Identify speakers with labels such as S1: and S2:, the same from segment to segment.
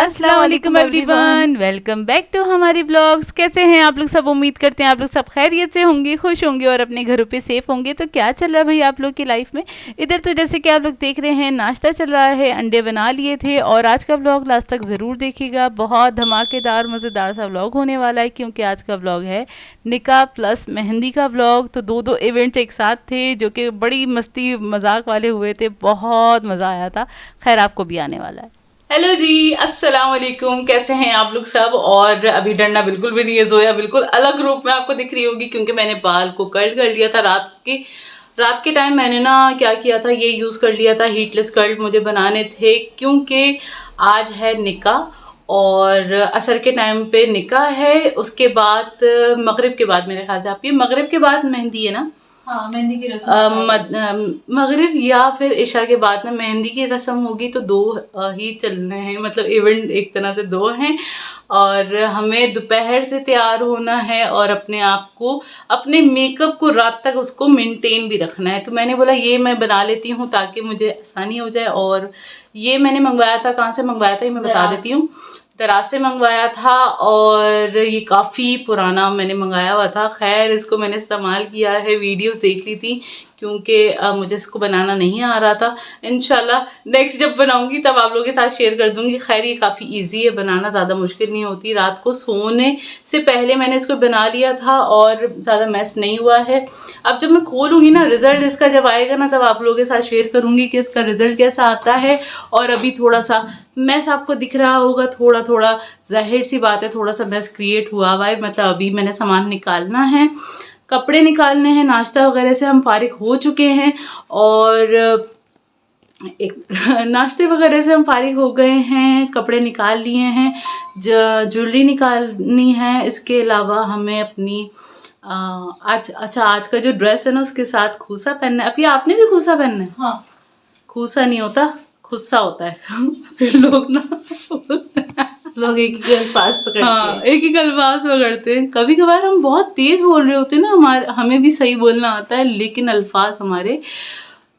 S1: अस्सलाम वालेकुम everyone, welcome back to हमारी ब्लॉग्स। कैसे हैं आप लोग सब? उम्मीद करते हैं आप लोग सब खैरियत से होंगे, खुश होंगे और अपने घरों पे सेफ होंगे। तो क्या चल रहा है भाई आप लोग की लाइफ में? इधर तो जैसे कि आप लोग देख रहे हैं नाश्ता चल रहा है, अंडे बना लिए थे। और आज का ब्लॉग लास्ट तक ज़रूर देखिएगा, बहुत धमाकेदार मज़ेदार सा ब्लॉग होने वाला है, क्योंकि आज का ब्लॉग है निकाह प्लस मेहंदी का ब्लॉग। तो दो इवेंट्स एक साथ थे जो कि बड़ी मस्ती मजाक वाले हुए थे, बहुत मज़ा आया था। खैर आपको भी आने वाला है। हेलो जी, अस्सलाम वालेकुम, कैसे हैं आप लोग सब? और अभी डंडा बिल्कुल भी नहीं है, जोया बिल्कुल अलग रूप में आपको दिख रही होगी, क्योंकि मैंने बाल को कर्ल कर लिया था रात के टाइम। मैंने ना क्या किया था, ये यूज़ कर लिया था हीटलेस कर्ल मुझे बनाने थे, क्योंकि आज है निकाह और असर के टाइम पे निकाह है। उसके बाद मगरिब के बाद, मेरे ख्याल से आपकी मगरिब के बाद मेहंदी है ना?
S2: हाँ, मेहंदी की रस्म
S1: मगरिब या फिर इशा के बाद ना मेहंदी की रस्म होगी। तो दो ही चलने हैं, मतलब इवेंट एक तरह से दो हैं। और हमें दोपहर से तैयार होना है और अपने आप को, अपने मेकअप को रात तक उसको मेंटेन भी रखना है। तो मैंने बोला ये मैं बना लेती हूँ ताकि मुझे आसानी हो जाए। और ये मैंने मंगवाया था, कहाँ से मंगवाया था ये मैं बता देती हूँ। दराज से मंगवाया था और ये काफ़ी पुराना मैंने मंगाया हुआ था। खैर इसको मैंने इस्तेमाल किया है, वीडियोस देख ली थी, क्योंकि मुझे इसको बनाना नहीं आ रहा था। इंशाल्लाह नेक्स्ट जब बनाऊंगी तब आप लोगों के साथ शेयर कर दूंगी। खैर ये काफ़ी इजी है बनाना, ज़्यादा मुश्किल नहीं होती। रात को सोने से पहले मैंने इसको बना लिया था और ज़्यादा मैस नहीं हुआ है। अब जब मैं खोलूँगी ना, रिज़ल्ट इसका जब आएगा ना, तब आप लोगों के साथ शेयर करूँगी कि इसका रिज़ल्ट कैसा आता है। और अभी थोड़ा सा मैस आपको दिख रहा होगा, थोड़ा थोड़ा, जाहिर सी बात है थोड़ा सा मैस क्रिएट हुआ हुआ है। मतलब अभी मैंने सामान निकालना है, कपड़े निकालने हैं, नाश्ता वगैरह से हम फारिग हो चुके हैं। और एक नाश्ते वगैरह से हम फारिग हो गए हैं, कपड़े निकाल लिए हैं, ज्वेलरी निकालनी है। इसके अलावा हमें अपनी आज का जो ड्रेस है ना, उसके साथ खूसा पहनना है। अभी आपने भी खूसा पहनना है?
S2: हाँ,
S1: खूसा नहीं होता, खुस्सा होता है। फिर लोग ना
S2: लोग एक ही अल्फाज पकड़ते
S1: हाँ,
S2: हैं।
S1: एक ही अल्फाज पकड़ते हैं। कभी कभार हम बहुत तेज बोल रहे होते हैं ना, हमें भी सही बोलना आता है, लेकिन अल्फाज हमारे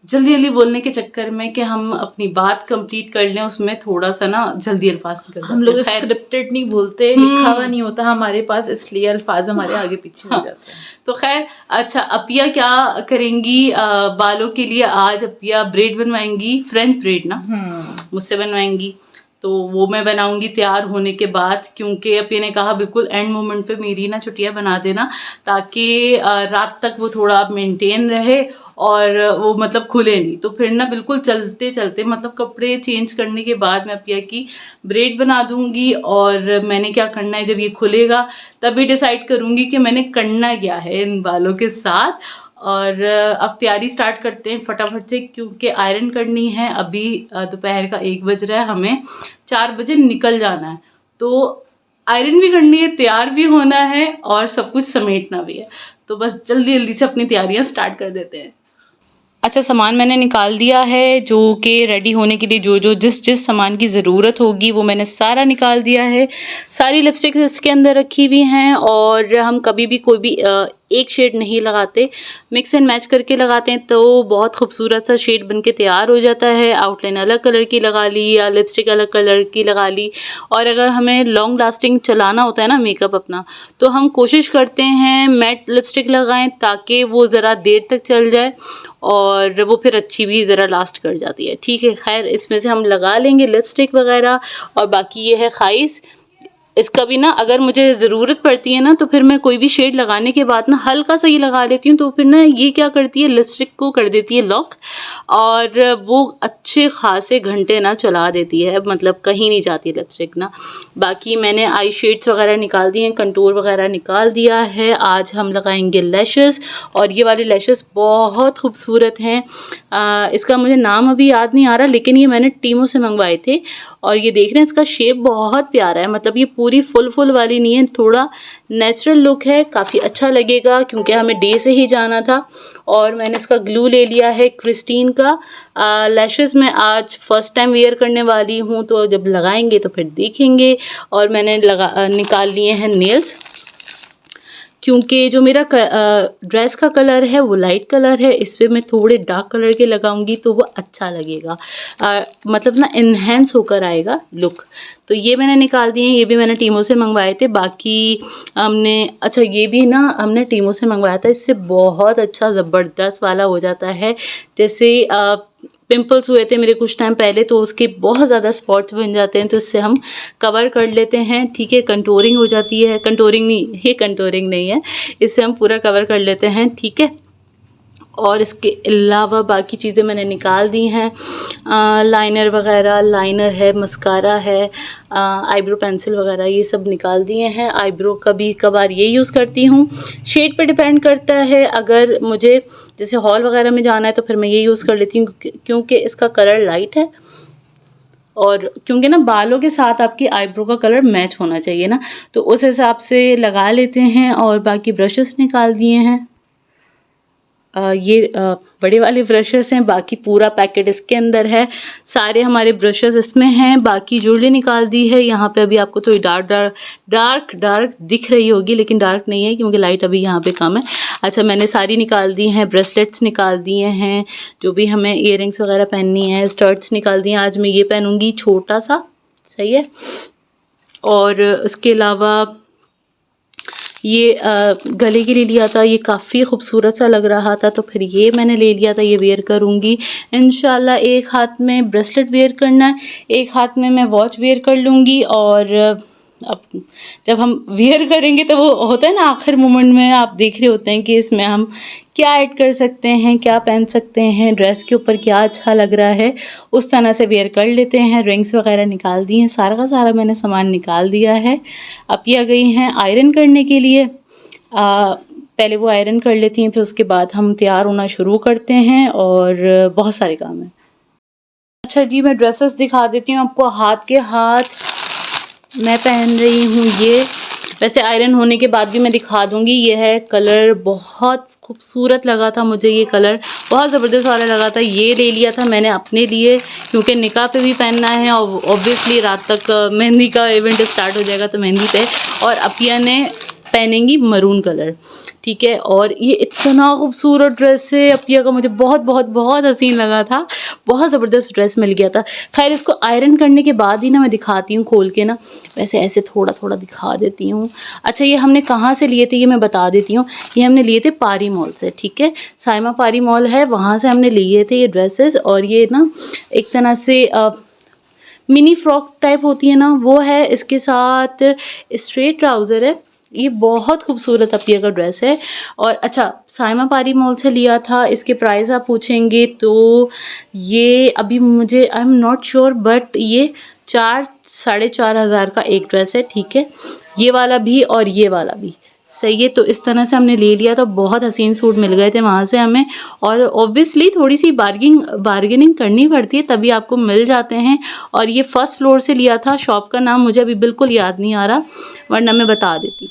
S1: जल्दी जल्दी बोलने के चक्कर में कि हम अपनी बात कंप्लीट कर लें, उसमें थोड़ा सा ना जल्दी अल्फाज निकल जाते हैं।
S2: हम लोग स्क्रिप्टेड नहीं बोलते, लिखा हुआ नहीं होता हमारे पास, इसलिए अल्फाज हमारे आगे पीछे हो जाते हैं।
S1: तो खैर अच्छा, अपिया क्या करेंगी बालों के लिए? आज अपिया ब्रेड बनवाएंगी, फ्रेंच ब्रेड ना, मुझसे बनवाएंगी। तो वो मैं बनाऊंगी तैयार होने के बाद, क्योंकि अपिया ने कहा बिल्कुल एंड मोमेंट पे मेरी ना छुट्टियां बना देना, ताकि रात तक वो थोड़ा मेंटेन रहे और वो मतलब खुले नहीं। तो फिर ना बिल्कुल चलते चलते, मतलब कपड़े चेंज करने के बाद मैं अपिया की ब्रेड बना दूंगी। और मैंने क्या करना है, जब ये खुलेगा तभी डिसाइड करूंगी कि मैंने करना क्या है इन बालों के साथ। और अब तैयारी स्टार्ट करते हैं फटाफट से, क्योंकि आयरन करनी है। अभी दोपहर का 1 बज रहा है, हमें 4 बजे निकल जाना है। तो आयरन भी करनी है, तैयार भी होना है और सब कुछ समेटना भी है। तो बस जल्दी जल्दी से अपनी तैयारियां स्टार्ट कर देते हैं। अच्छा, सामान मैंने निकाल दिया है, जो कि रेडी होने के लिए जो जिस सामान की ज़रूरत होगी वो मैंने सारा निकाल दिया है। सारी लिपस्टिक्स इसके अंदर रखी हुई हैं। और हम कभी भी कोई भी एक शेड नहीं लगाते, मिक्स एंड मैच करके लगाते हैं, तो बहुत खूबसूरत सा शेड बन के तैयार हो जाता है। आउटलाइन अलग कलर की लगा ली या लिपस्टिक अलग कलर की लगा ली। और अगर हमें लॉन्ग लास्टिंग चलाना होता है ना मेकअप अपना, तो हम कोशिश करते हैं मैट लिपस्टिक लगाएं, ताकि वो ज़रा देर तक चल जाए और वो फिर अच्छी भी ज़रा लास्ट कर जाती है। ठीक है, खैर इसमें से हम लगा लेंगे लिपस्टिक वगैरह। और बाकी ये है खाइस, इसका भी ना अगर मुझे ज़रूरत पड़ती है ना तो फिर मैं कोई भी शेड लगाने के बाद ना हल्का सा ही लगा लेती हूँ, तो फिर ना ये क्या करती है लिपस्टिक को कर देती है लॉक, और वो अच्छे खासे घंटे ना चला देती है, मतलब कहीं नहीं जाती लिपस्टिक ना। बाकी मैंने आई शेड्स वगैरह निकाल दिए हैं, कंटूर वगैरह निकाल दिया है। आज हम लगाएंगे लैशेस, और ये वाले लैशेस बहुत खूबसूरत हैं। इसका मुझे नाम अभी याद नहीं आ रहा, लेकिन ये मैंने टीमो से मंगवाए थे, और ये देख रहे हैं इसका शेप बहुत प्यारा है, मतलब ये पूरी फुल वाली नहीं है, थोड़ा नेचुरल लुक है, काफ़ी अच्छा लगेगा क्योंकि हमें डे से ही जाना था। और मैंने इसका ग्लू ले लिया है क्रिस्टीन का। लैशेस मैं आज फर्स्ट टाइम वेयर करने वाली हूँ, तो जब लगाएंगे तो फिर देखेंगे। और मैंने निकाल लिए हैं नेल्स, क्योंकि जो मेरा ड्रेस का कलर है वो लाइट कलर है, इस पर मैं थोड़े डार्क कलर के लगाऊंगी तो वो अच्छा लगेगा, मतलब ना इन्हेंस होकर आएगा लुक। तो ये मैंने निकाल दिए हैं, ये भी मैंने टीमो से मंगवाए थे। बाकी हमने अच्छा ये भी ना हमने टीमो से मंगवाया था, इससे बहुत अच्छा ज़बरदस्त वाला हो जाता है। जैसे पिंपल्स हुए थे मेरे कुछ टाइम पहले, तो उसके बहुत ज़्यादा स्पॉट्स बन जाते हैं, तो इससे हम कवर कर लेते हैं, ठीक है। कंटूरिंग हो जाती है, कंटूरिंग नहीं, ये कंटूरिंग नहीं है, इससे हम पूरा कवर कर लेते हैं, ठीक है। और इसके अलावा बाकी चीज़ें मैंने निकाल दी हैं, लाइनर वगैरह, लाइनर है, मस्कारा है, आईब्रो पेंसिल वगैरह, ये सब निकाल दिए हैं। आईब्रो कभी कभार ये यूज़ करती हूँ, शेड पे डिपेंड करता है। अगर मुझे जैसे हॉल वगैरह में जाना है तो फिर मैं ये यूज़ कर लेती हूँ, क्योंकि इसका कलर लाइट है, और क्योंकि ना बालों के साथ आपकी आईब्रो का कलर मैच होना चाहिए ना, तो उस हिसाब से लगा लेते हैं। और बाकी ब्रशेस निकाल दिए हैं, ये बड़े वाले ब्रशेस हैं, बाकी पूरा पैकेट इसके अंदर है, सारे हमारे ब्रशेस इसमें हैं। बाकी ज्वेलरी निकाल दी है, यहाँ पे अभी आपको थोड़ी डार्क दिख रही होगी, लेकिन डार्क नहीं है क्योंकि लाइट अभी यहाँ पे कम है। अच्छा, मैंने सारी निकाल दी हैं, ब्रेसलेट्स निकाल दिए हैं, जो भी हमें इयररिंग्स वगैरह पहननी है, स्टड्स निकाल दिए हैं। आज मैं ये पहनूँगी छोटा सा, सही है। और उसके अलावा ये गले के लिए लिया था, ये काफ़ी खूबसूरत सा लग रहा था, तो फिर ये मैंने ले लिया था, ये वेयर करूँगी इंशाल्लाह। एक हाथ में ब्रेसलेट वेयर करना है, एक हाथ में मैं वॉच वेयर कर लूँगी। और अब जब हम वेयर करेंगे तो वो होता है ना आखिर मोमेंट में, आप देख रहे होते हैं कि इसमें हम क्या ऐड कर सकते हैं, क्या पहन सकते हैं, ड्रेस के ऊपर क्या अच्छा लग रहा है, उस तरह से वेयर कर लेते हैं। रिंग्स वगैरह निकाल दी हैं, सारा का सारा मैंने सामान निकाल दिया है। अब ये आ गई हैं आयरन करने के लिए, पहले वो आयरन कर लेती हैं, फिर उसके बाद हम तैयार होना शुरू करते हैं, और बहुत सारे काम हैं। अच्छा जी, मैं ड्रेसेस दिखा देती हूँ आपको। हाथ के हाथ मैं पहन रही हूँ ये, वैसे आयरन होने के बाद भी मैं दिखा दूँगी। ये है कलर, बहुत खूबसूरत लगा था मुझे, ये कलर बहुत ज़बरदस्त वाला लगा था, ये ले लिया था मैंने अपने लिए, क्योंकि निकाह पे भी पहनना है, और ऑब्वियसली रात तक मेहंदी का इवेंट स्टार्ट हो जाएगा तो मेहंदी पे। और अपिया ने पहनेंगी मरून कलर, ठीक है। और ये इतना खूबसूरत ड्रेस है अपिया का, मुझे बहुत बहुत बहुत हसीन लगा था, बहुत ज़बरदस्त ड्रेस मिल गया था। खैर इसको आयरन करने के बाद ही ना मैं दिखाती हूँ खोल के ना, वैसे ऐसे थोड़ा थोड़ा दिखा देती हूँ। अच्छा, ये हमने कहाँ से लिए थे ये मैं बता देती हूँ। ये हमने लिए थे पारी मॉल से, ठीक है, साइमा पारी मॉल है, वहाँ से हमने लिए थे ये ड्रेसेस। और ये ना एक तरह से मिनी फ्रॉक टाइप होती है ना, वो है, इसके साथ स्ट्रेट ट्राउज़र है। ये बहुत खूबसूरत अपिया का ड्रेस है। और अच्छा, साइमा पारी मॉल से लिया था, इसके प्राइस आप पूछेंगे तो ये अभी मुझे I am not sure, but ये 4-4.5 हज़ार का एक ड्रेस है, ठीक है। ये वाला भी और ये वाला भी सही है। तो इस तरह से हमने ले लिया था, बहुत हसीन सूट मिल गए थे वहाँ से हमें। और ऑब्वियसली थोड़ी सी बार्गेनिंग करनी पड़ती है, तभी आपको मिल जाते हैं। और ये फर्स्ट फ्लोर से लिया था, शॉप का नाम मुझे अभी बिल्कुल याद नहीं आ रहा, वरना मैं बता देती।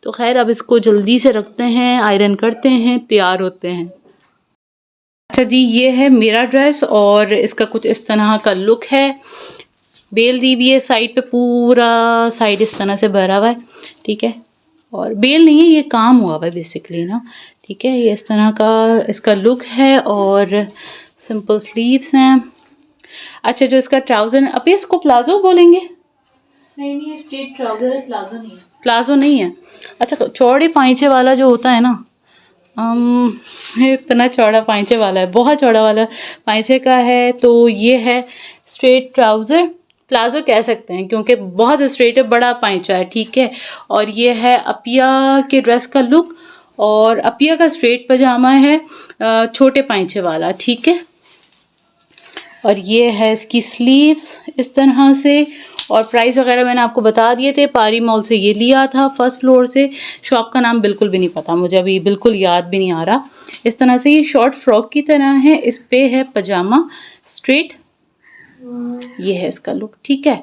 S1: तो खैर अब इसको जल्दी से रखते हैं, आयरन करते हैं, तैयार होते हैं। अच्छा जी, ये है मेरा ड्रेस, और इसका कुछ इस तरह का लुक है। बेल दी हुई है साइड पे, पूरा साइड इस तरह से भरा हुआ है, ठीक है। और बेल नहीं है, ये काम हुआ हुआ है बेसिकली ना, ठीक है। ये इस तरह का इसका लुक है, और सिंपल स्लीव्स हैं। अच्छा, जो इसका ट्राउज़र है, अब इसको प्लाजो बोलेंगे? नहीं, स्ट्रेट ट्राउज़र है, प्लाजो नहीं है। प्लाजो नहीं है, अच्छा। चौड़े पाइंचे वाला जो होता है ना, इतना चौड़ा पाइंचे वाला है, बहुत चौड़ा वाला पाइंचे का है। तो ये है स्ट्रेट ट्राउज़र, प्लाजो कह सकते हैं क्योंकि बहुत स्ट्रेट है, बड़ा पाइचा है, ठीक है। और ये है अपिया के ड्रेस का लुक, और अपिया का स्ट्रेट पजामा है छोटे पाइचे वाला, ठीक है। और ये है इसकी स्लीव्स इस तरह से, और प्राइस वगैरह मैंने आपको बता दिए थे। पारी मॉल से ये लिया था, फर्स्ट फ्लोर से। शॉप का नाम बिल्कुल भी नहीं पता मुझे, अभी बिल्कुल याद भी नहीं आ रहा। इस तरह से ये शॉर्ट फ्रॉक की तरह है, इस पे है पजामा स्ट्रेट, ये है इसका लुक, ठीक है।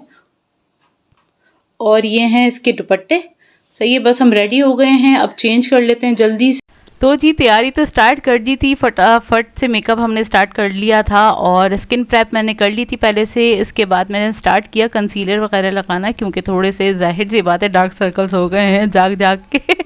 S1: और ये हैं इसके दुपट्टे। सही है, बस हम रेडी हो गए हैं, अब चेंज कर लेते हैं जल्दी से। तो जी तैयारी तो स्टार्ट कर दी थी, फटाफट से मेकअप हमने स्टार्ट कर लिया था, और स्किन प्रेप मैंने कर ली थी पहले से। इसके बाद मैंने स्टार्ट किया कंसीलर वगैरह लगाना, क्योंकि थोड़े से जाहिर सी बात है डार्क सर्कल्स हो गए हैं जाग जाग के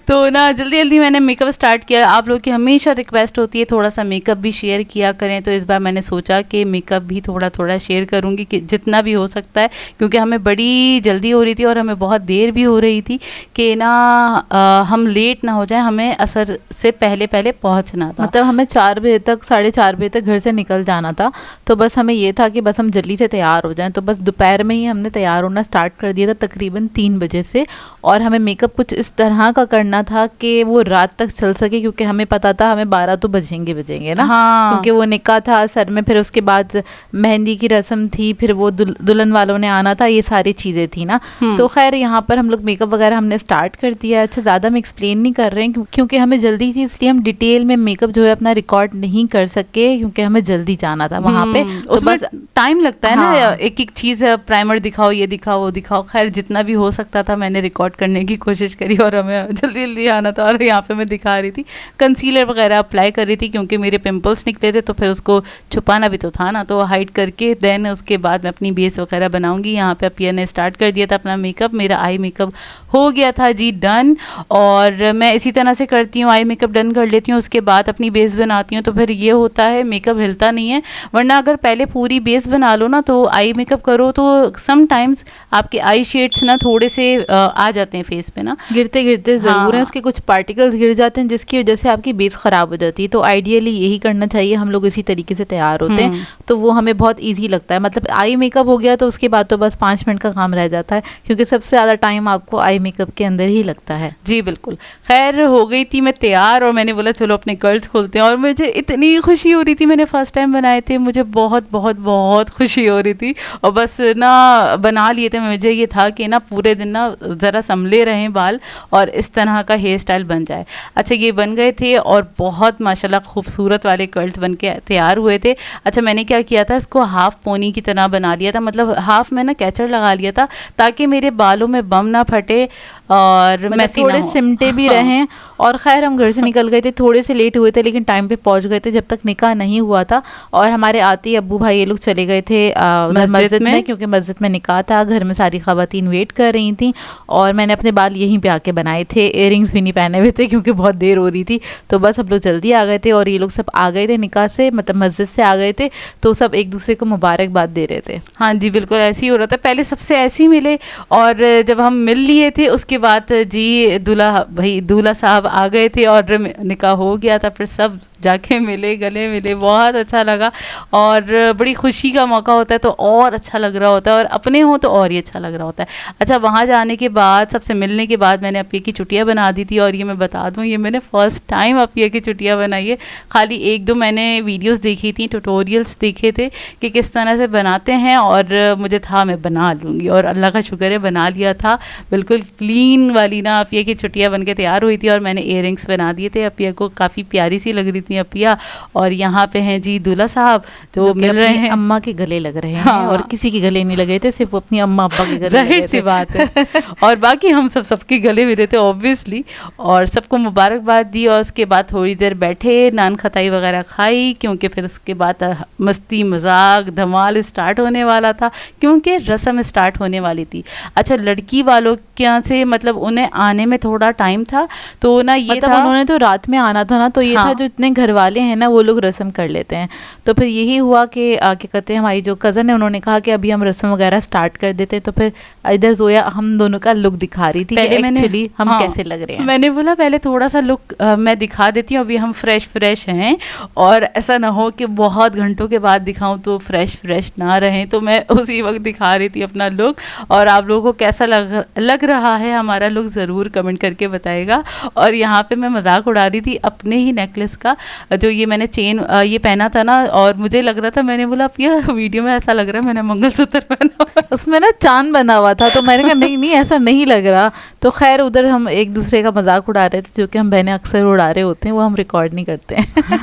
S1: तो ना जल्दी जल्दी मैंने मेकअप स्टार्ट किया। आप लोग की हमेशा रिक्वेस्ट होती है थोड़ा सा मेकअप भी शेयर किया करें, तो इस बार मैंने सोचा कि मेकअप भी थोड़ा थोड़ा शेयर करूँगी कि जितना भी हो सकता है, क्योंकि हमें बड़ी जल्दी हो रही थी और हमें बहुत देर भी हो रही थी कि ना हम लेट ना हो जाए, हमें असर से पहले पहले पहुंचना था।
S2: मतलब हमें 4 बजे तक 4:30 बजे तक घर से निकल जाना था, तो बस हमें ये था कि बस हम जल्दी से तैयार हो जाएं। तो बस दोपहर में ही हमने तैयार होना स्टार्ट कर दिया था, तकरीबन 3 बजे से। और हमें मेकअप कुछ इस तरह का करना था कि वो रात तक चल सके, क्योंकि हमें पता था हमें 12 तो बजेंगे ना।
S1: हाँ।
S2: क्योंकि वो निकाह था सर में, फिर उसके बाद मेहंदी की रस्म थी, फिर वो दुल्हन वालों ने आना था, ये सारी चीज़ें थी ना। तो खैर यहाँ पर हम लोग मेकअप वगैरह हमने स्टार्ट कर दिया। अच्छा, ज़्यादा हम एक्सप्लेन नहीं कर रहे हैं क्योंकि हमें जल्दी थी, इसलिए हम डिटेल में मेकअप जो है अपना रिकॉर्ड नहीं कर सके, क्योंकि हमें जल्दी जाना था वहाँ पे। तो
S1: उसमें
S2: बस
S1: टाइम लगता है
S2: हाँ।
S1: ना, एक एक चीज़ प्राइमर दिखाओ, ये दिखाओ, वो दिखाओ। खैर जितना भी हो सकता था मैंने रिकॉर्ड करने की कोशिश करी, और हमें जल्दी जल्दी आना था। और यहाँ पे मैं दिखा रही थी कंसीलर वगैरह अप्लाई कर रही थी, क्योंकि मेरे पिंपल्स निकले थे, तो फिर उसको छुपाना भी तो था ना, तो हाइड करके देन उसके बाद मैं अपनी बेस वगैरह बनाऊंगी। यहाँ पे अपिया ने स्टार्ट कर दिया था अपना मेकअप, मेरा आई मेकअप हो गया था जी डन। और मैं इसी तरह से करती हूँ, आई मेकअप डन कर लेती हूँ, उसके बाद अपनी बेस बनाती हूँ। तो फिर ये होता है मेकअप हिलता नहीं है, वरना अगर पहले पूरी बेस बना लो ना तो आई मेकअप करो तो समटाइम्स आपके आई शेड्स ना थोड़े से आ जाते हैं फेस पे ना,
S2: गिरते गिरते ज़रूर
S1: हाँ।
S2: हैं, उसके कुछ पार्टिकल्स गिर जाते हैं, जिसकी वजह से आपकी बेस ख़राब हो जाती है। तो आइडियली यही करना चाहिए, हम लोग इसी तरीके से तैयार होते हैं, तो वो हमें बहुत ईजी लगता है। मतलब आई मेकअप हो गया तो उसके बाद तो बस 5 मिनट का काम रह जाता है, क्योंकि सबसे ज़्यादा टाइम आपको आई मेकअप के अंदर ही लगता है।
S1: जी बिल्कुल। खैर हो गई थी मैं तैयार, और मैंने बोला चलो अपने कर्ल्स खोलते हैं। और मुझे इतनी खुशी हो रही थी, मैंने फर्स्ट टाइम बनाए थे, मुझे बहुत बहुत बहुत खुशी हो रही थी। और बस ना बना लिए थे, मुझे ये था कि ना पूरे दिन ना ज़रा संभले रहें बाल, और इस तरह का हेयर स्टाइल बन जाए। अच्छा, ये बन गए थे और बहुत माशाल्लाह खूबसूरत वाले कर्ल्स बन के तैयार हुए थे। अच्छा, मैंने क्या किया था, इसको हाफ पोनी की तरह बना लिया था, मतलब हाफ में ना कैचर लगा लिया था, ताकि मेरे बालों में बम ना फटे और
S2: मतलब थोड़े सिमटे भी रहें। और खैर हम घर से निकल गए थे, थोड़े से लेट हुए थे, लेकिन टाइम पे पहुंच गए थे जब तक निकाह नहीं हुआ था। और हमारे आते ही अब्बू भाई ये लोग चले गए थे मस्जिद में, क्योंकि मस्जिद में निकाह था। घर में सारी ख़वातीन वेट कर रही थी, और मैंने अपने बाल यहीं पे आके बनाए थे। इयररिंग्स भी नहीं पहने हुए थे क्योंकि बहुत देर हो रही थी। तो बस हम लोग जल्दी आ गए थे, और ये लोग सब आ गए थे निकाह से, मतलब मस्जिद से आ गए थे, तो सब एक दूसरे को मुबारकबाद दे रहे थे।
S1: हाँ जी बिल्कुल, ऐसे ही हो रहा था। पहले सबसे ऐसे ही मिले, और जब हम मिल लिए थे उसके बाद जी दूल्हा साहब आ गए थे और निकाह हो गया था। फिर सब जाके मिले, गले मिले, बहुत अच्छा लगा, और बड़ी खुशी का मौका होता है तो और अच्छा लग रहा होता है, और अपने हो तो और ही अच्छा लग रहा होता है। अच्छा, वहाँ जाने के बाद, सबसे मिलने के बाद मैंने अपिया की चुटिया बना दी थी। और ये मैं बता दूँ, ये मैंने फ़र्स्ट टाइम अपिया की चुटिया बनाई है। खाली 1-2 मैंने वीडियोज़ देखी थी, ट्यूटोरियल्स देखे थे कि किस तरह से बनाते हैं, और मुझे था मैं बना लूँगी, और अल्लाह का शुक्र है बना लिया था। बिल्कुल क्लीन वाली ना अपिया की चुटिया बन के तैयार हुई थी, और मैंने इयररिंग्स बना दिए थे अपिया को, काफ़ी प्यारी सी लग रही थी अपिया। और यहाँ पे हैं जी दूल्हा साहब जो मिल रहे हैं,
S2: अम्मा के गले लग रहे हैं।
S1: हाँ।
S2: और किसी के गले नहीं लगे थे, सिर्फ वो अपनी अम्मा अब्बा के गले
S1: जाहिर सी बात है। और बाकी हम सबके गले मिले थे ऑब्वियसली, और सबको मुबारकबाद दी। और उसके बाद थोड़ी देर बैठे, नान खताई वगैरह खाई, क्योंकि फिर उसके बाद मस्ती मजाक धमाल स्टार्ट होने वाला था, क्योंकि रस्म स्टार्ट होने वाली थी। अच्छा, लड़की वालों के यहाँ से मतलब उन्हें आने में थोड़ा टाइम था, तो ना ये
S2: मतलब
S1: था
S2: उन्होंने तो रात में आना था ना, तो ये था जो इतने घर वाले हैं ना वो लोग रस्म कर लेते हैं। तो फिर यही हुआ कि क्या कहते हैं, हमारी जो कज़न है उन्होंने कहा कि अभी हम रस्म वगैरह स्टार्ट कर देते हैं। तो फिर इधर जोया हम दोनों का लुक दिखा रही थी कि एक्चुअली हम कैसे लग रहे हैं।
S1: मैंने बोला पहले थोड़ा सा लुक मैं दिखा देती हूँ, अभी हम फ्रेश हैं, और ऐसा ना हो कि बहुत घंटों के बाद दिखाऊं तो फ्रेश ना रहें। तो मैं उसी वक्त दिखा रही थी अपना लुक, और आप लोगों को कैसा लग रहा है हमारा लुक ज़रूर कमेंट करके बताएगा। और यहाँ पे मैं मजाक उड़ा रही थी अपने ही नेकलेस का, जो ये मैंने चेन ये पहना था ना, और मुझे लग रहा था, मैंने बोला अब ये वीडियो में ऐसा लग रहा है मैंने मंगलसूत्र पहना,
S2: उसमें ना चांद बना हुआ था। तो मैंने कहा नहीं ऐसा नहीं लग रहा। तो खैर उधर हम एक दूसरे का मजाक उड़ा रहे थे, जो कि हम बहनें अक्सर उड़ा रहे होते हैं, वो हम रिकॉर्ड नहीं करते हैं।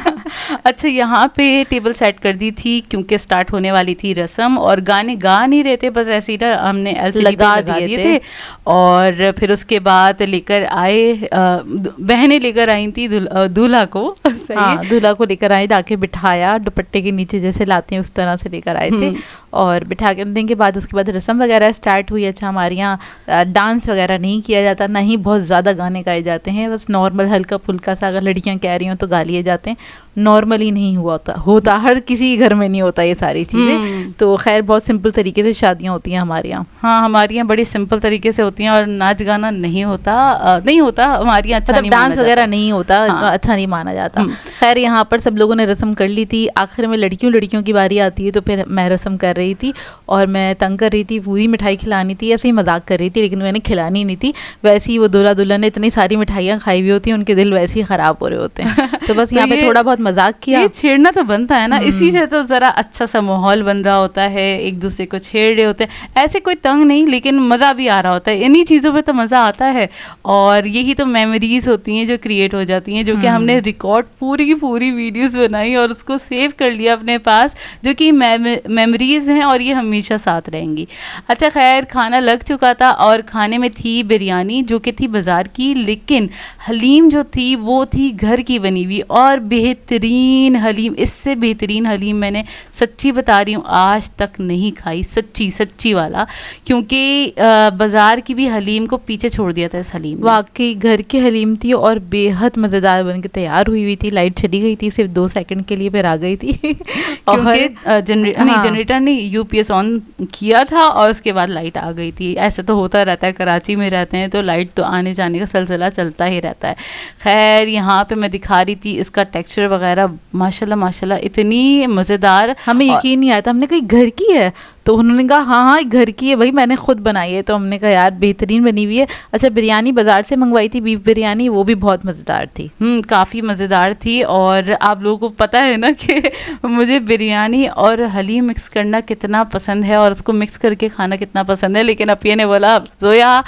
S1: अच्छा, यहाँ पे टेबल सेट कर दी थी क्योंकि स्टार्ट होने वाली थी रस्म, और गाने गा नहीं रहे थे, बस ऐसे ही ना हमने LCD लगा दिए थे। और फिर उसके बाद लेकर आए, बहनें लेकर आई थी दूल्हा को।
S2: हाँ, दूल्हा को लेकर आई, लाके बिठाया, दुपट्टे के नीचे जैसे लाते हैं उस तरह से लेकर आए थे, और बिठा के देने के बाद उसके बाद रस्म वगैरह स्टार्ट हुई। अच्छा, हमारे यहाँ डांस वगैरह नहीं किया जाता, ना ही बहुत ज़्यादा गाने गाए जाते हैं, बस नॉर्मल हल्का फुल्का सा, अगर लड़कियाँ कह रही हों तो गा लिए जाते हैं, नॉर्मली नहीं होता हर किसी घर में नहीं होता ये सारी चीज़ें। तो खैर बहुत सिंपल तरीके से शादियाँ होती हैं हमारे यहाँ।
S1: हाँ, हमारे यहाँ बड़ी सिंपल तरीके से होती हैं, और नाच गाना नहीं होता हमारे यहाँ, अच्छा,
S2: मतलब डांस वगैरह नहीं होता। हाँ। अच्छा नहीं माना जाता। खैर यहाँ पर सब लोगों ने रस्म कर ली थी। आखिर में लड़कियों की बारी आती है, तो फिर मैं रस्म कर रही थी और मैं तंग कर रही थी, पूरी मिठाई खिलानी थी, ऐसे ही मजाक कर रही थी, लेकिन मैंने खिलानी नहीं थी। वैसे ही वो दूल्हा दुल्हन ने इतनी सारी मिठाइयाँ खाई हुई होती हैं, उनके दिल वैसे ही ख़राब हो रहे होते हैं। तो बस यहाँ पे थोड़ा बहुत मजाक किया।
S1: ये छेड़ना तो बनता है ना, इसी से तो ज़रा अच्छा सा माहौल बन रहा होता है, एक दूसरे को छेड़ रहे होते हैं, ऐसे कोई तंग नहीं, लेकिन मज़ा भी आ रहा होता है। इन्हीं चीज़ों पे तो मज़ा आता है, और यही तो मेमोरीज होती हैं जो क्रिएट हो जाती हैं, जो कि हमने रिकॉर्ड पूरी की पूरी वीडियोस बनाई और उसको सेव कर लिया अपने पास, जो कि मेमोरीज हैं, और ये हमेशा साथ रहेंगी। अच्छा, खैर खाना लग चुका था, और खाने में थी बिरयानी, जो कि थी बाज़ार की, लेकिन हलीम जो थी वो थी घर की बनी हुई, और बेहतरीन हलीम, इससे बेहतरीन हलीम मैंने सच्ची बता रही हूँ आज तक नहीं खाई, सच्ची वाला, क्योंकि बाज़ार की भी हलीम को पीछे छोड़ दिया था इस हलीम ने।
S2: वाकई घर की हलीम थी, और बेहद मज़ेदार बन के तैयार हुई थी। लाइट चली गई थी सिर्फ 2 सेकंड के लिए, फिर आ गई थी।
S1: क्योंकि जनरेटर ने UPS ऑन किया था, और उसके बाद लाइट आ गई थी। ऐसा तो होता रहता है, कराची में रहते हैं तो लाइट तो आने जाने का सिलसिला चलता ही रहता है। खैर यहाँ पे मैं दिखा रही थी इसका टेक्सचर वगैरह, माशाल्लाह इतनी मज़ेदार।
S2: हमें यकीन नहीं आया था, हमने कहा घर की है, तो उन्होंने कहा हाँ घर की है भाई, मैंने खुद बनाई है। तो हमने कहा यार बेहतरीन बनी हुई है। अच्छा, बिरयानी बाज़ार से मंगवाई थी, बीफ बिरयानी, वो भी बहुत मज़ेदार थी।
S1: काफ़ी मज़ेदार थी। और आप लोगों को पता है ना कि मुझे बिरयानी और हलीम मिक्स करना कितना पसंद है, और उसको मिक्स करके खाना कितना पसंद है, लेकिन अपिया ने बोला जोया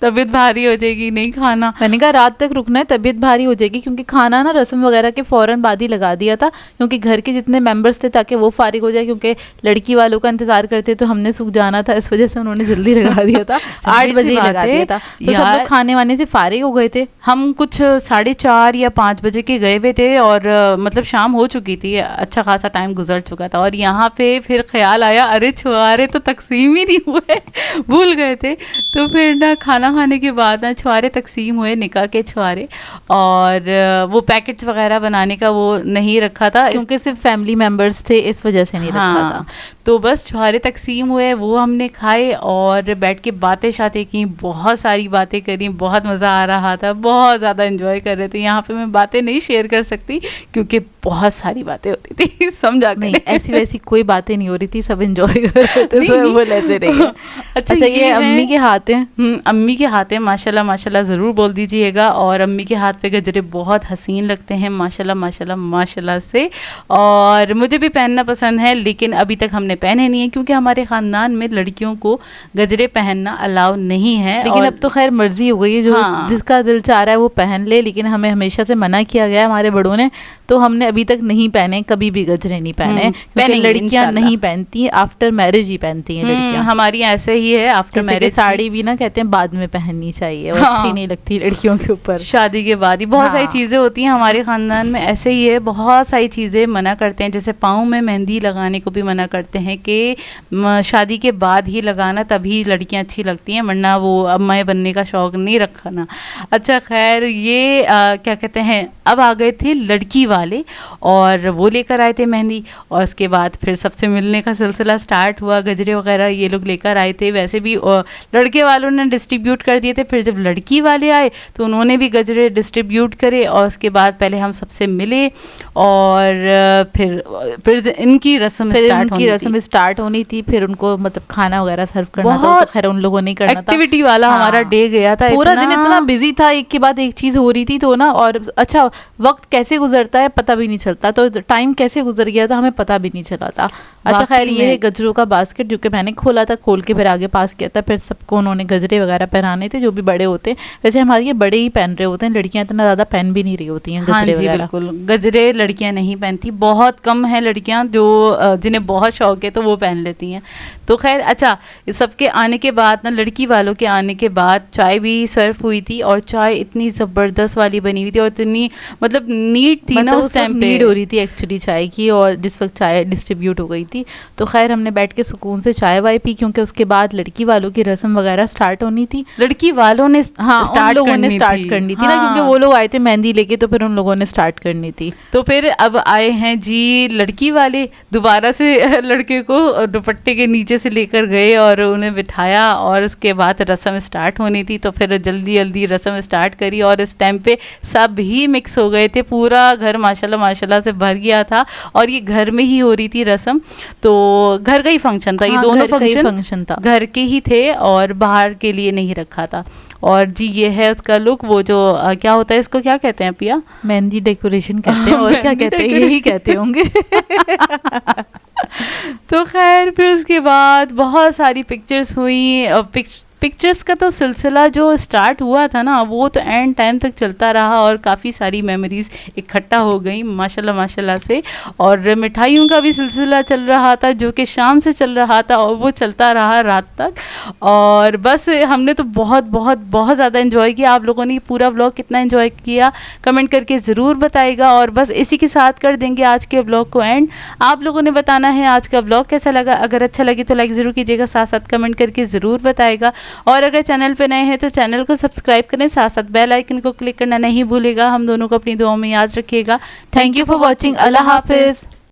S1: तबीयत भारी हो जाएगी, नहीं खाना।
S2: मैंने कहा रात तक रुकना है, तबीयत भारी हो जाएगी, क्योंकि खाना ना रस्म वगैरह के फ़ौरन बाद ही लगा दिया था, क्योंकि घर के जितने मेंबर्स थे ताकि वो फारिग हो जाए, क्योंकि लड़की वालों का इंतजार करते तो हमने सूख जाना था, इस वजह से उन्होंने जल्दी लगा दिया था। 8 बजे ही लगा दिया था, तो सब लोग खाने वाने से फारिग हो गए थे।
S1: हम कुछ 4:30 या 5 बजे के गए हुए थे, और मतलब शाम हो चुकी थी, अच्छा खासा टाइम गुजर चुका था। और यहाँ पे फिर ख्याल आया, अरे छुआरे तो तकसीम ही नहीं हुए, भूल गए थे। तो फिर ना खाना खाने के बाद ना छुआरे तकसीम हुए, निकाह के छुआरे, और वो पैकेट्स वगैरह बनाने का वो नहीं रखा था,
S2: क्योंकि सिर्फ फैमिली मेंबर्स थे, इस वजह से नहीं रखा था।
S1: तो बस छुआरे तकसीम हुए, वो हमने खाए और बैठ के बातें शातें की, बहुत सारी बातें करी, बहुत मज़ा आ रहा था, बहुत ज़्यादा एंजॉय कर रहे थे। यहाँ पे मैं बातें नहीं शेयर कर सकती क्योंकि बहुत सारी बातें हो रही थी, समझा
S2: नहीं, ऐसी वैसी कोई बातें नहीं हो रही थी, सब एंजॉय कर रहे थे, सब वो लेते रहे। अच्छा, ये अम्मी के हाथ हैं।
S1: अम्मी के हाथ हैं, माशाल्लाह ज़रूर बोल दीजिएगा। और अम्मी के हाथ पे गजरे बहुत हसीन लगते हैं, माशाल्लाह से। और मुझे भी पहनना पसंद है, लेकिन अभी तक हमने पहने नहीं है, क्योंकि हमारे ख़ानदान में लड़कियों को गजरे पहनना अलाउ नहीं है।
S2: लेकिन अब तो खैर मर्जी हो गई है, जो जिसका दिल चाह रहा है वो पहन ले, लेकिन हमें हमेशा से मना किया गया है हमारे बड़ों ने, तो हमने अभी तक नहीं पहने, कभी भी गजरे नहीं पहने, क्योंकि
S1: पहनेंगे
S2: लड़कियां
S1: इंशाल्लाह।
S2: नहीं पहनती, आफ्टर मैरिज ही पहनती हैं लड़कियां।
S1: हमारी ऐसे ही है, आफ्टर
S2: जैसे कि
S1: मैरिज
S2: साड़ी भी ना कहते हैं बाद में पहननी चाहिए, वो
S1: हाँ।
S2: अच्छी नहीं लगती लड़कियों के ऊपर।
S1: शादी के बाद ही बहुत सारी
S2: हाँ।
S1: चीज़ें होती हैं हमारे ख़ानदान में, ऐसे ही है, बहुत सारी चीज़ें मना करते हैं। जैसे पाँव में मेहंदी लगाने को भी मना करते हैं कि शादी के बाद ही लगाना, तभी लड़कियां अच्छी लगती हैं, वरना वो अम्माएँ बनने का शौक़ नहीं रखना। अच्छा खैर, ये क्या कहते हैं, अब आ गए थे लड़की वाले और वो लेकर आए थे मेहंदी, और उसके बाद फिर सबसे मिलने का सिलसिला स्टार्ट हुआ। गजरे वगैरह ये लोग लेकर आए थे, वैसे भी लड़के वालों ने डिस्ट्रीब्यूट कर दिए थे। फिर जब लड़की वाले आए तो उन्होंने भी गजरे डिस्ट्रीब्यूट करे, और उसके बाद पहले हम सबसे मिले, और फिर इनकी रस्म
S2: स्टार्ट होनी थी। फिर उनको मतलब खाना वगैरह सर्व करना था, तो खैर उन लोगों ने करना था।
S1: एक्टिविटी वाला
S2: हाँ।
S1: हमारा डे गया था,
S2: पूरा दिन इतना बिजी था, एक के बाद एक चीज़ हो रही थी तो ना, और अच्छा वक्त कैसे गुजरता है पता भी नहीं चलता, तो टाइम कैसे गुजर गया था हमें पता भी नहीं चला था। अच्छा खैर, ये है गजरों का बास्केट जो कि मैंने खोला था, खोल के फिर आगे पास किया था। फिर सबको उन्होंने गजरे वगैरह पहनाने थे, जो भी बड़े होते हैं। वैसे हमारे ये बड़े ही पहन रहे होते हैं, लड़कियां इतना ज़्यादा पहन भी नहीं रही होती हैं गजरे वगैरह।
S1: बिल्कुल, गजरे लड़कियां नहीं पहनती, बहुत कम है लड़कियां जो जिन्हें बहुत शौक है तो वो पहन लेती हैं। तो खैर, अच्छा, सबके आने के बाद ना, लड़की वालों के आने के बाद चाय भी सर्व हुई थी, और चाय इतनी ज़बरदस्त वाली बनी हुई थी, और इतनी मतलब नीट थी ना, उस टाइम पे
S2: नीड हो रही थी एक्चुअली चाय की, और जिस वक्त चाय डिस्ट्रीब्यूट हो गई थी तो खैर हमने बैठ के सुकून से चाय वाय पी, क्योंकि उसके बाद लड़की वालों की रस्म वगैरह स्टार्ट होनी थी।
S1: लड़की वालों ने
S2: उन लोगों ने स्टार्ट करनी थी ना, क्योंकि वो लोग आए थे मेहंदी लेके, तो फिर उन लोगों ने स्टार्ट करनी थी।
S1: तो फिर अब आए हैं जी लड़की वाले, दोबारा से लड़के को दुपट्टे के नीचे से लेकर गए और उन्हें बिठाया, और उसके बाद रस्म स्टार्ट होनी थी। तो फिर जल्दी जल्दी रस्म स्टार्ट करी, और इस टाइम पे सब ही मिक्स हो गए थे, पूरा घर माशाल्लाह से भर गया था, और ये घर में ही हो रही थी रस्म, तो घर का ही फंक्शन था। ये दोनों फंक्शन था, घर के ही थे, और बाहर के लिए नहीं रखा था। और जी ये है उसका लुक, वो जो क्या होता है, इसको क्या कहते हैं पिया?
S2: मेहंदी डेकोरेशन कहते हैं, और क्या कहते हैं, यही कहते होंगे।
S1: तो खैर, फिर उसके बाद बहुत सारी पिक्चर्स हुई, पिक्चर्स का तो सिलसिला जो स्टार्ट हुआ था ना, वो तो एंड टाइम तक चलता रहा, और काफ़ी सारी मेमोरीज इकट्ठा हो गई माशाल्लाह से। और मिठाइयों का भी सिलसिला चल रहा था, जो कि शाम से चल रहा था, और वो चलता रहा रात तक। और बस हमने तो बहुत बहुत बहुत ज़्यादा इन्जॉय किया। आप लोगों ने पूरा व्लॉग कितना इन्जॉय किया कमेंट करके ज़रूर बताइएगा। और बस इसी के साथ कर देंगे आज के व्लॉग को एंड। आप लोगों ने बताना है आज का व्लॉग कैसा लगा। अगर अच्छा लगे तो लाइक ज़रूर कीजिएगा, साथ साथ कमेंट करके ज़रूर बताइएगा। और अगर चैनल पे नए हैं तो चैनल को सब्सक्राइब करें, साथ साथ बेल आइकन को क्लिक करना नहीं भूलेगा। हम दोनों को अपनी दुआओं में याद रखिएगा।
S2: Thank you for watching. अल्लाह हाफिज़।